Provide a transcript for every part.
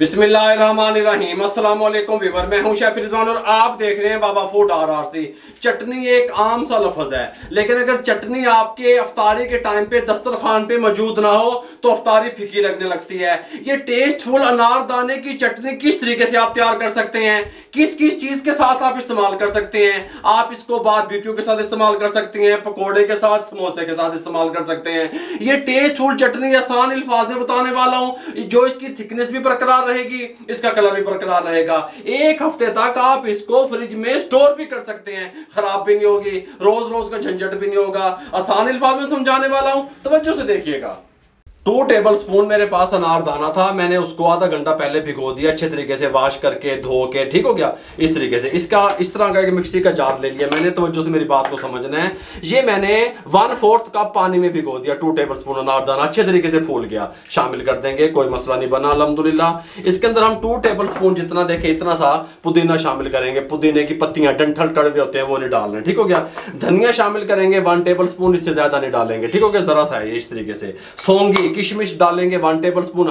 बिस्मिल्लाहिर्रहमानिर्रहीम। अस्सलाम वालेकुम व्यूअर, मैं हूं शेफ रिजवान और आप देख रहे हैं बाबा फूड RRC। चटनी एक आम सा लफ्ज है, लेकिन अगर चटनी आपके अफ्तारी के टाइम पे दस्तरखान पे मौजूद ना हो तो अफ्तारी फीकी लगने लगती है। ये टेस्टफुल अनारदाने की चटनी किस तरीके से आप तैयार कर सकते हैं, किस किस चीज के साथ आप इस्तेमाल कर सकते हैं। आप इसको बारबेक्यू के साथ इस्तेमाल कर सकते हैं, पकौड़े के साथ, समोसे के साथ इस्तेमाल कर सकते हैं। ये टेस्टफुल चटनी आसान अल्फाज में बताने वाला हूं, जो इसकी थिकनेस भी बरकरार रहेगी, इसका कलर भी बरकरार रहेगा। एक हफ्ते तक आप इसको फ्रिज में स्टोर भी कर सकते हैं, खराब भी नहीं होगी, रोज रोज का झंझट भी नहीं होगा। आसान अल्फाज में समझाने वाला हूं, तवज्जो से देखिएगा। 2 टेबल स्पून मेरे पास अनारदाना था, मैंने उसको आधा घंटा पहले भिगो दिया, अच्छे तरीके से वॉश करके धो के, ठीक हो गया। इस तरीके से इसका इस तरह का एक मिक्सी का जार ले लिया मैंने। तवज्जो से मेरी बात को समझना है। ये मैंने 1/4 कप पानी में भिगो दिया। 2 टेबल स्पून अनारदाना अच्छे तरीके से फूल गया, शामिल कर देंगे, कोई मसला नहीं बना अल्हम्दुलिल्लाह। इसके अंदर हम 2 टेबल स्पून जितना देखे इतना सा पुदीना शामिल करेंगे। पुदीने की पत्तियां, डंठल कड़वे होते हैं, वो नहीं डालना, ठीक हो गया। धनिया शामिल करेंगे 1 टेबल स्पून, इससे ज्यादा नहीं डालेंगे, ठीक हो गया, जरा सा है इस तरीके से। सौंगी, किशमिश डालेंगे 1 टेबल स्पून,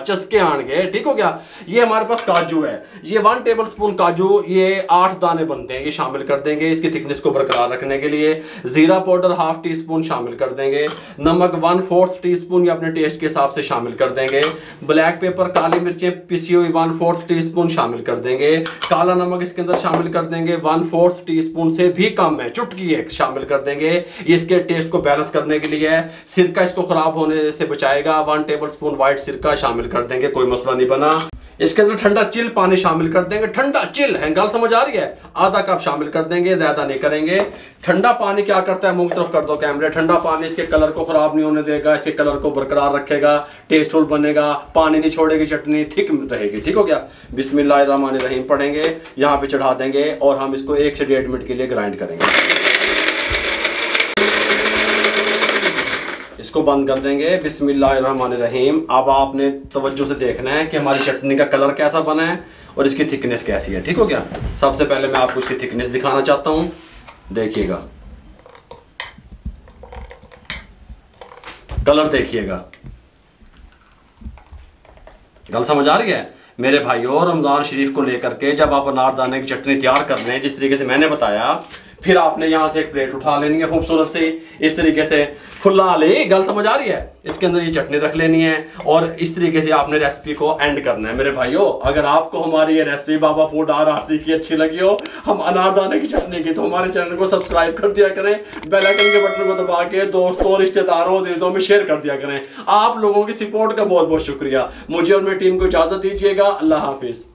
चस्के आएंगे, ठीक हो गया। ये हमारे पास काजू है, ये 1 टेबल स्पून काजू, ये 8 दाने बनते हैं, ये शामिल कर देंगे इसकी थिकनेस को बरकरार रखने के लिए। जीरा पाउडर 1/2 टीस्पून शामिल कर देंगे। नमक 1/4 टीस्पून, ये अपने टेस्ट के हिसाब से शामिल कर देंगे। ब्लैक पेपर, काली मिर्चें पिसी हुई 1/4 टीस्पून शामिल कर देंगे। काला नमक इसके अंदर शामिल कर देंगे 1/4 टीस्पून से भी कम है, चुटकी एक शामिल कर देंगे, इसके टेस्ट को बैलेंस करने के लिए है। सिरका इसको खराब होने से बचाएगा। 1 टेबल स्पून व्हाइट सिरका शामिल कर देंगे, कोई मसला नहीं बना। इसके अंदर ठंडा चिल पानी शामिल कर देंगे, ठंडा चिल है, गल समझ आ रही है। आधा कप शामिल कर देंगे, ज्यादा नहीं करेंगे। ठंडा पानी क्या करता है, मुंह की तरफ कर दो कैमरे। ठंडा पानी इसके कलर को खराब नहीं होने देगा, इसके कलर को बरकरार रखेगा, टेस्टफुल बनेगा, पानी नहीं छोड़ेगी, चटनी थिक रहेगी, ठीक हो गया। बिस्मिल्लाहिर्रहमानिर्रहीम पढ़ेंगे, यहाँ पे चढ़ा देंगे और हम इसको 1 से 1.5 मिनट के लिए ग्राइंड करेंगे। इसको बंद कर देंगे। बिस्मिल्लाहिर्रहमानिर्रहीम। अब आपने तवज्जो से देखना है कि हमारी चटनी का कलर कैसा बना है और इसकी थिकनेस कैसी है, ठीक हो गया। सबसे पहले मैं आपको इसकी थिकनेस दिखाना चाहता हूं, देखिएगा, कलर देखिएगा, गल समझ आ रही है मेरे भाइयों। रमजान शरीफ को लेकर के जब आप अनारदाने की चटनी तैयार कर रहे हैं जिस तरीके से मैंने बताया, फिर आपने यहां से एक प्लेट उठा लेनी है खूबसूरत से, इस तरीके से फुल्ला ले, गल समझ आ रही है। इसके अंदर ये चटनी रख लेनी है और इस तरीके से आपने रेसिपी को एंड करना है। मेरे भाइयों, अगर आपको हमारी ये रेसिपी बाबा फूड RRC की अच्छी लगी हो, हम अनारदाने की चटनी की, तो हमारे चैनल को सब्सक्राइब कर दिया करें, बेल आइकन के बटन को दबा के दोस्तों, रिश्तेदारों, अजीजों में शेयर कर दिया करें। आप लोगों की सपोर्ट का बहुत बहुत शुक्रिया। मुझे और मेरी टीम को इजाजत दीजिएगा। अल्लाह हाफिज।